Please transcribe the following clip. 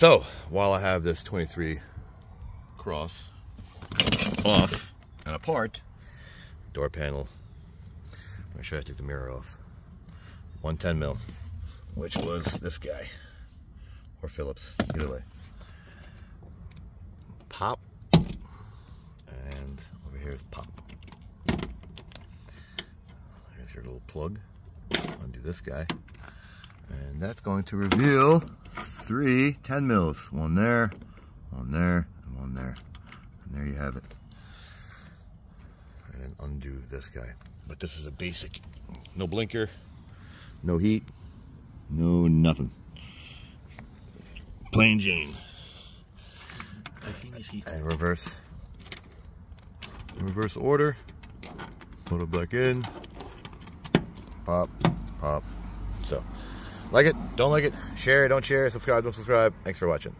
So while I have this 23 cross off and apart, door panel, make sure I took the mirror off. 110 mil, which was this guy or Phillips, either way. Pop, and over here is pop. Here's your little plug. Undo this guy, and that's going to reveal 3 10 mils. One there, and one there. And there you have it. And then undo this guy. But this is a basic. No blinker, no heat, no nothing. Plain Jane. And reverse order. Put it back in. Pop, pop. So, like it, don't like it, share, don't share, subscribe, don't subscribe. Thanks for watching.